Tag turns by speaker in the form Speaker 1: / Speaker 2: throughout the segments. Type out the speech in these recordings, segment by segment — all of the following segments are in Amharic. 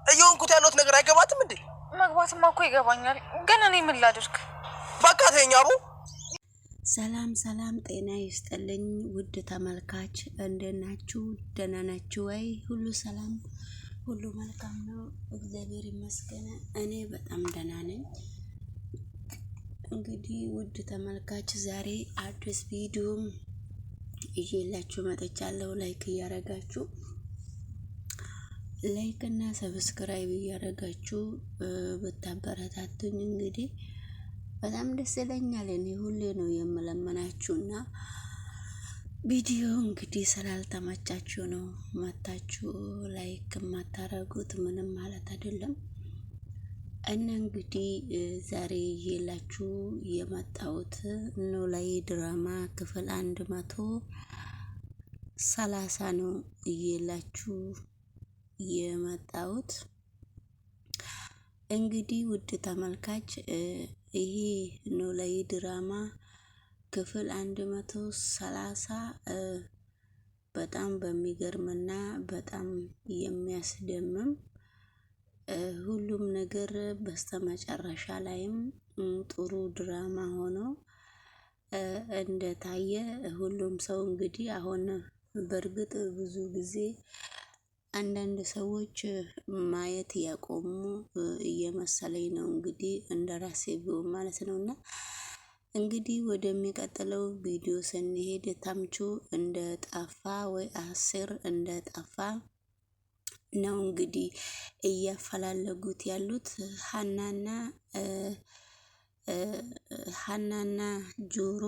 Speaker 1: እየሆንኩት ያለሁት ነገር አይገባትም እንዴ?
Speaker 2: መግባትማ እኮ ይገባኛል፣ ግን እኔ ምን ላድርግ?
Speaker 1: በቃ ተይኝ አቡ።
Speaker 3: ሰላም ሰላም፣ ጤና ይስጥልኝ ውድ ተመልካች፣ እንደናችሁ? ደህና ናችሁ ወይ? ሁሉ ሰላም፣ ሁሉ መልካም ነው፣ እግዚአብሔር ይመስገን። እኔ በጣም ደህና ነኝ። እንግዲህ ውድ ተመልካች ዛሬ አዲስ ቪዲዮ ይዤላችሁ መጥቻለሁ። ላይክ እያረጋችሁ ላይክ እና ሰብስክራይብ እያረጋችሁ ብታበረታቱኝ እንግዲህ በጣም ደስ ይለኛል። እኔ ሁሌ ነው የምለመናችሁና ቪዲዮ እንግዲህ ስላልተመቻችሁ ነው መታችሁ ላይክ የማታረጉት፣ ምንም ማለት አይደለም። እና እንግዲህ ዛሬ ይዤላችሁ የመጣሁት ኖላዊ ድራማ ክፍል 130 ነው ይዤላችሁ የመጣሁት። እንግዲህ ውድ ተመልካች ይሄ ኖላዊ ድራማ ክፍል 130 በጣም በሚገርምና በጣም የሚያስደምም ሁሉም ነገር በስተመጨረሻ ላይም ጥሩ ድራማ ሆኖ እንደታየ ሁሉም ሰው እንግዲህ አሁን በእርግጥ ብዙ ጊዜ አንዳንድ ሰዎች ማየት ያቆሙ እየመሰለኝ ነው እንግዲህ እንደራሴ ቢሆን ማለት ነውና እንግዲህ ወደሚቀጥለው ቪዲዮ ስንሄድ ተምቹ እንደጠፋ ወይ አስር እንደጠፋ ነው እንግዲህ እያፈላለጉት ያሉት። ሀናና ጆሮ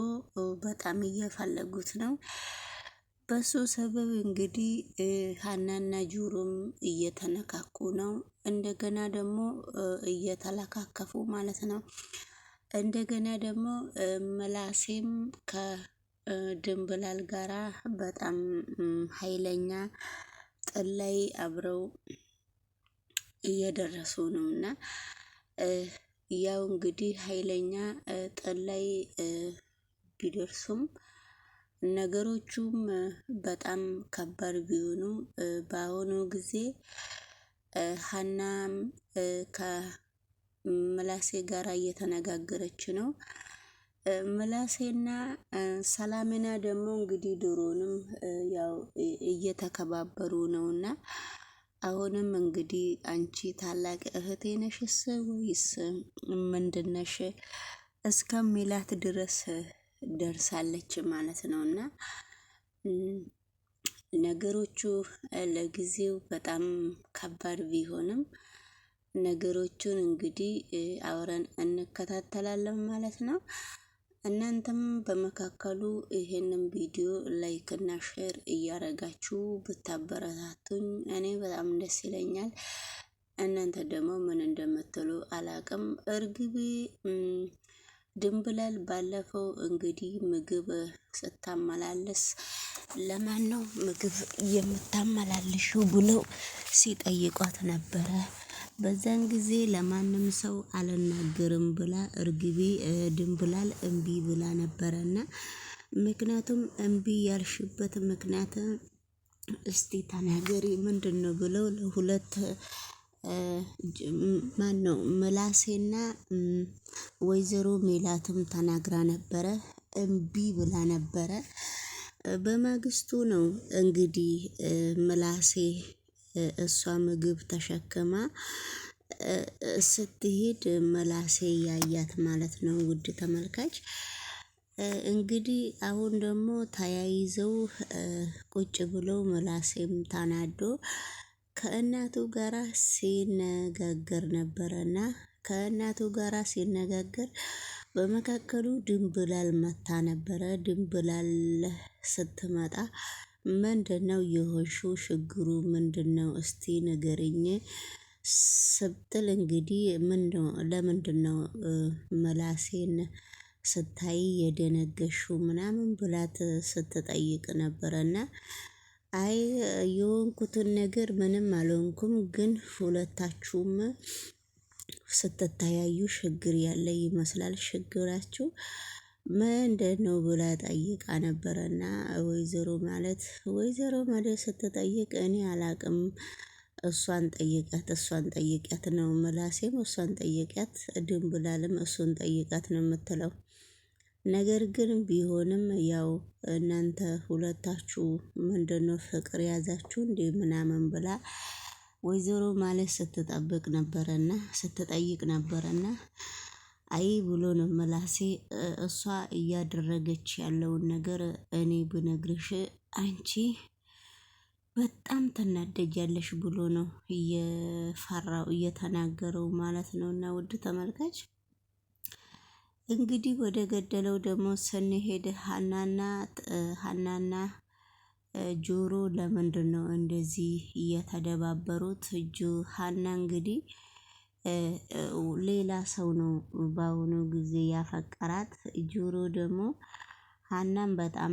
Speaker 3: በጣም እየፈለጉት ነው። በሱ ሰበብ እንግዲህ ሀናና ጆሮም እየተነካኩ ነው። እንደገና ደግሞ እየተለካከፉ ማለት ነው። እንደገና ደግሞ ምላሴም ከድንብላል ጋራ በጣም ኃይለኛ ጥል ላይ አብረው እየደረሱ ነው እና ያው እንግዲህ ኃይለኛ ጥል ላይ ቢደርሱም ነገሮቹም በጣም ከባድ ቢሆኑ በአሁኑ ጊዜ ሀናም ከምላሴ ጋር እየተነጋገረች ነው። ምላሴና ሰላምና ደግሞ እንግዲህ ድሮንም ያው እየተከባበሩ ነውና አሁንም እንግዲህ አንቺ ታላቅ እህቴ ነሽስ ወይስ ምንድነሽ እስከሚላት ድረስ ደርሳለች ማለት ነውና ነገሮቹ ለጊዜው በጣም ከባድ ቢሆንም ነገሮቹን እንግዲህ አውረን እንከታተላለን ማለት ነው። እናንተም በመካከሉ ይሄንን ቪዲዮ ላይክ እና ሼር እያረጋችሁ ብታበረታቱኝ እኔ በጣም ደስ ይለኛል። እናንተ ደግሞ ምን እንደምትሉ አላቅም። እርግቤ ድንብላል ባለፈው እንግዲህ ምግብ ስታመላለስ ለማን ነው ምግብ የምታመላልሽው ብለው ሲጠይቋት ነበረ። በዛን ጊዜ ለማንም ሰው አልናገርም ብላ እርግቤ ድንብላል እምቢ ብላ ነበረና ምክንያቱም እምቢ ያልሽበት ምክንያት እስቲ ተናገሪ ምንድነው ብለው ለሁለት ማን ነው ምላሴና ወይዘሮ ሜላትም ተናግራ ነበረ። እምቢ ብላ ነበረ። በማግስቱ ነው እንግዲህ ምላሴ እሷ ምግብ ተሸክማ ስትሄድ ምላሴ ያያት ማለት ነው። ውድ ተመልካች እንግዲህ አሁን ደግሞ ተያይዘው ቁጭ ብለው ምላሴም ተናዶ ከእናቱ ጋራ ሲነጋገር ነበረና ከእናቱ ጋራ ሲነጋገር በመካከሉ ድንብላል መታ ነበረ። ድንብላል ስትመጣ ምንድነው የሆንሽው? ችግሩ ምንድነው? እስቲ ንገሪኝ ስትል እንግዲህ ለምንድነው ምላሴን ስታይ የደነገሽው ምናምን ብላት ስትጠይቅ ነበረና አይ የሆንኩትን ነገር ምንም አልሆንኩም፣ ግን ሁለታችሁም ስትተያዩ ችግር ያለ ይመስላል። ችግራችሁ ምንድነው ብላ ጠይቃ ነበረና ወይዘሮ ማለት ስትጠይቅ እኔ አላቅም እሷን ጠይቂያት ነው። ምላሴም እሷን ጠይቂያት፣ ድንብላልም እሱን ጠይቃት ነው የምትለው። ነገር ግን ቢሆንም ያው እናንተ ሁለታችሁ ምንድነው ፍቅር ያዛችሁ እንዴ ምናምን ብላ ወይዘሮ ማለት ስትጠይቅ ነበረና አይ ብሎ ነው ምላሴ እሷ እያደረገች ያለውን ነገር እኔ ብነግርሽ አንቺ በጣም ትናደጃለሽ ብሎ ነው እየተናገረው ማለት ነው። እና ውድ ተመልካች እንግዲህ ወደ ገደለው ደግሞ ስንሄድ ሀናና ጆሮ ለምንድን ነው እንደዚህ እየተደባበሩት? ሀና እንግዲህ ሌላ ሰው ነው በአሁኑ ጊዜ ያፈቀራት። ጆሮ ደግሞ ሀናን በጣም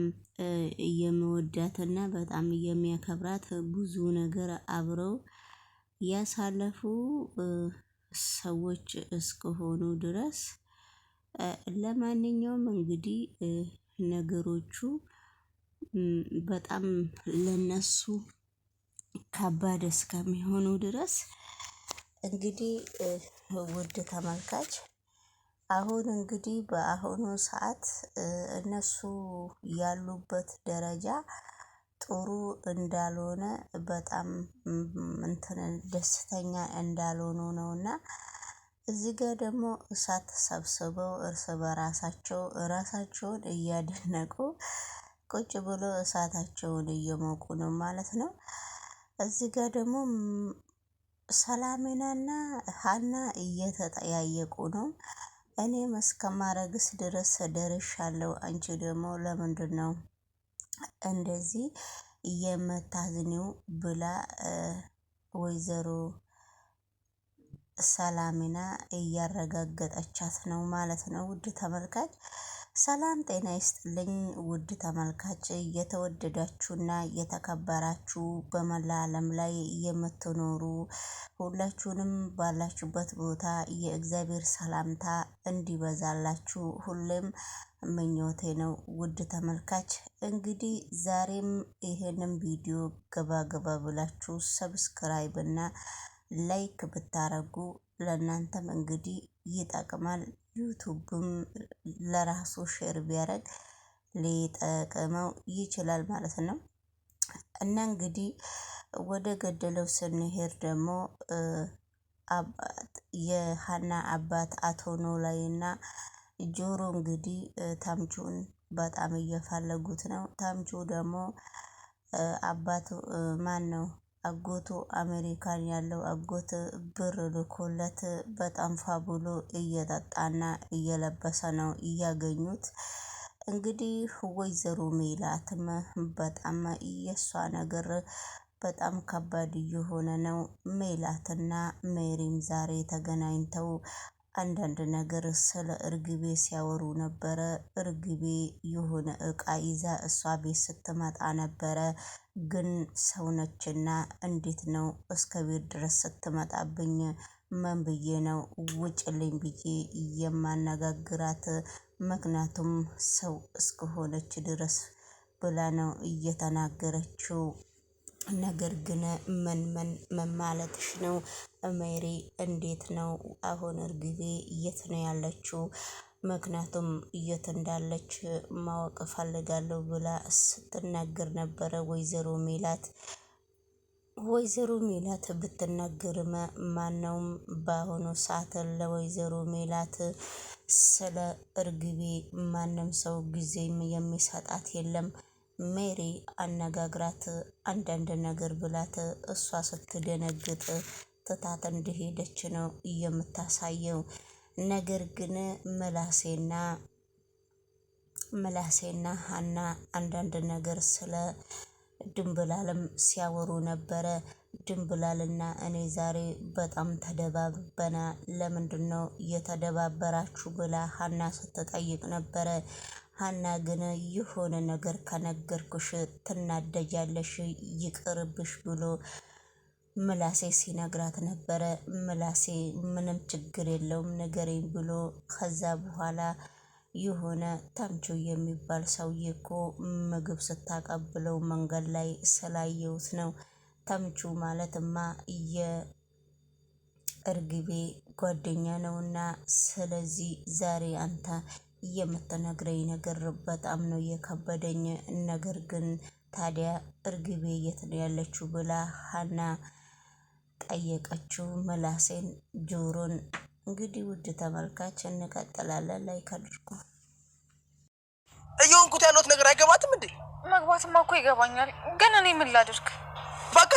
Speaker 3: የሚወዳትና በጣም የሚያከብራት ብዙ ነገር አብረው ያሳለፉ ሰዎች እስከሆኑ ድረስ ለማንኛውም እንግዲህ ነገሮቹ በጣም ለነሱ ከባድ እስከሚሆኑ ድረስ እንግዲህ ውድ ተመልካች አሁን እንግዲህ በአሁኑ ሰዓት እነሱ ያሉበት ደረጃ ጥሩ እንዳልሆነ በጣም ደስተኛ እንዳልሆኑ ነውና እዚህ ጋር ደግሞ እሳት ሰብስበው እርስ በራሳቸው ራሳቸውን እያደነቁ ቁጭ ብሎ እሳታቸውን እየሞቁ ነው ማለት ነው። እዚህ ጋር ደግሞ ሰላሜናና ሀና እየተጠያየቁ ነው። እኔም እስከማረግስ ድረስ ደርሻለሁ። አንቺ ደግሞ ለምንድን ነው እንደዚህ የምታዝኒው? ብላ ወይዘሮ ሰላሚና እያረጋገጠቻት ነው ማለት ነው። ውድ ተመልካች ሰላም ጤና ይስጥልኝ። ውድ ተመልካች የተወደዳችሁና የተከበራችሁ በመላ ዓለም ላይ የምትኖሩ ሁላችሁንም ባላችሁበት ቦታ የእግዚአብሔር ሰላምታ እንዲበዛላችሁ ሁሌም ምኞቴ ነው። ውድ ተመልካች እንግዲህ ዛሬም ይሄንን ቪዲዮ ገባ ብላችሁ ሰብስክራይብ እና ላይክ ብታረጉ ለእናንተም እንግዲህ ይጠቅማል። ዩቱብም ለራሱ ሼር ቢያደርግ ሊጠቅመው ይችላል ማለት ነው። እና እንግዲህ ወደ ገደለው ስንሄድ ደግሞ የሀና አባት አቶ ኖላዊና ጆሮ እንግዲህ ተምቹን በጣም እየፈለጉት ነው። ተምቹ ደግሞ አባቱ ነው አጎቱ አሜሪካን ያለው አጎት ብር ልኮለት በጣም ፋብሎ እየጠጣና እየለበሰ ነው እያገኙት። እንግዲህ ወይዘሮ ሜላትም በጣም የሷ ነገር በጣም ከባድ እየሆነ ነው። ሜላትና ሜሪም ዛሬ ተገናኝተው አንዳንድ ነገር ስለ እርግቤ ሲያወሩ ነበረ። እርግቤ የሆነ እቃ ይዛ እሷ ቤት ስትመጣ ነበረ። ግን ሰውነችና እንዴት ነው እስከ ቤት ድረስ ስትመጣብኝ ምን ብዬ ነው ውጭልኝ ብዬ የማነጋግራት? ምክንያቱም ሰው እስከሆነች ድረስ ብላ ነው እየተናገረችው። ነገር ግን ምን ማለትሽ ነው ሜሪ? እንዴት ነው አሁን እርግቤ የት ነው ያለችው? ምክንያቱም የት እንዳለች ማወቅ እፈልጋለሁ ብላ ስትናገር ነበረ ወይዘሮ ሜላት ብትናገርም ማነውም በአሁኑ ሰዓት ለወይዘሮ ሜላት ስለ እርግቤ ማንም ሰው ጊዜም የሚሰጣት የለም። ሜሪ አነጋግራት አንዳንድ ነገር ብላት እሷ ስትደነግጥ ትታት እንደሄደች ነው የምታሳየው። ነገር ግን ምላሴና ሀና አንዳንድ ነገር ስለ ድንብላልም ሲያወሩ ነበረ። ድንብላልና እኔ ዛሬ በጣም ተደባበና ለምንድነው የተደባበራችሁ ብላ ሀና ስትጠይቅ ነበረ። ሀና ግን የሆነ ነገር ከነገርኩሽ ትናደጃለሽ ይቅርብሽ ብሎ ምላሴ ሲነግራት ነበረ። ምላሴ ምንም ችግር የለውም ንገረኝ ብሎ ከዛ በኋላ የሆነ ተምቹ የሚባል ሰውዬ እኮ ምግብ ስታቀብለው መንገድ ላይ ስላየሁት ነው ተምቹ ማለትማ የእርግቤ ጓደኛ ነውና ስለዚህ ዛሬ አንተ የምትነግረኝ ነገር በጣም ነው የከበደኝ። ነገር ግን ታዲያ እርግቤ የት ነው ያለችው ብላ ሀና ጠየቀችው ምላሴን ጆሮን። እንግዲህ ውድ ተመልካች እንቀጥላለን። ላይክ አድርጉ።
Speaker 1: እየሆንኩት ያለሁት ነገር አይገባትም እንዴ?
Speaker 2: መግባትማ እኮ ይገባኛል፣ ግን እኔ ምን ላድርግ?
Speaker 1: በቃ